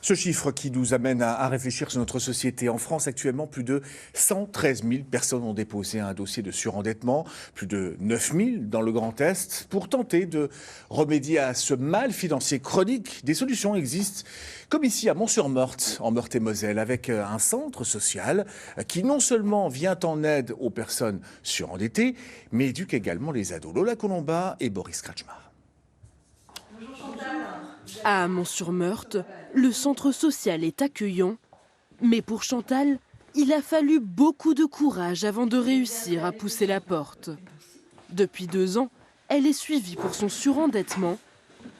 Ce chiffre qui nous amène à réfléchir sur notre société. En France, actuellement, plus de 113 000 personnes ont déposé un dossier de surendettement, plus de 9 000 dans le Grand Est. Pour tenter de remédier à ce mal financier chronique, des solutions existent, comme ici à Mont-sur-Meurthe, en Meurthe-et-Moselle, avec un centre social qui non seulement vient en aide aux personnes surendettées, mais éduque également les ados. Lola Colomba et Boris Kratchmar. À Mont-sur-Meurthe, le centre social est accueillant. Mais pour Chantal, il a fallu beaucoup de courage avant de réussir à pousser la porte. Depuis 2 ans, elle est suivie pour son surendettement.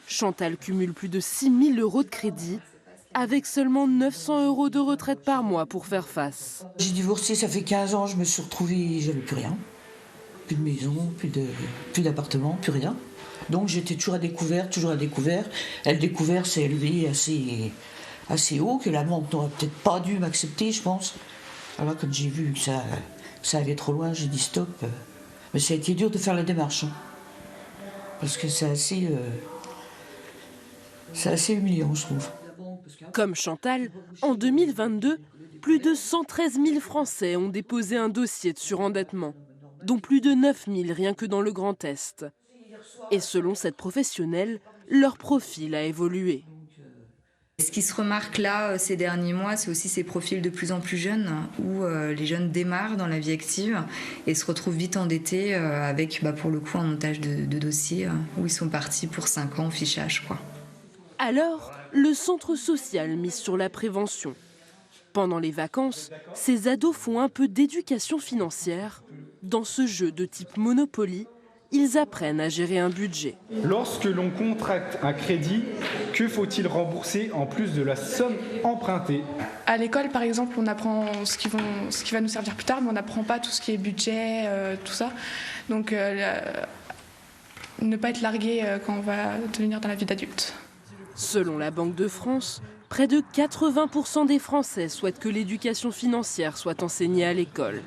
Chantal cumule plus de 6 000 € de crédit, avec seulement 900 € de retraite par mois pour faire face. J'ai divorcé, ça fait 15 ans, je me suis retrouvée, j'avais plus rien. Plus de maison, plus d'appartement, plus rien. Donc j'étais toujours à découvert. Et le découvert s'est élevé assez haut, que la banque n'aurait peut-être pas dû m'accepter, je pense. Alors quand j'ai vu que ça allait trop loin, j'ai dit stop. Mais ça a été dur de faire la démarche. Hein. Parce que c'est assez humiliant, je trouve. Comme Chantal, en 2022, plus de 113 000 Français ont déposé un dossier de surendettement, dont plus de 9 000 rien que dans le Grand Est. Et selon cette professionnelle, leur profil a évolué. Ce qui se remarque là ces derniers mois, c'est aussi ces profils de plus en plus jeunes, où les jeunes démarrent dans la vie active et se retrouvent vite endettés avec, pour le coup, un montage de dossier où ils sont partis pour 5 ans au fichage, quoi. Alors, le centre social mise sur la prévention. Pendant les vacances, ces ados font un peu d'éducation financière. Dans ce jeu de type Monopoly, ils apprennent à gérer un budget. Lorsque l'on contracte un crédit, que faut-il rembourser en plus de la somme empruntée? À l'école, par exemple, on apprend ce qui va nous servir plus tard, mais on n'apprend pas tout ce qui est budget, tout ça. Donc, ne pas être largué quand on va devenir dans la vie d'adulte. Selon la Banque de France, près de 80% des Français souhaitent que l'éducation financière soit enseignée à l'école.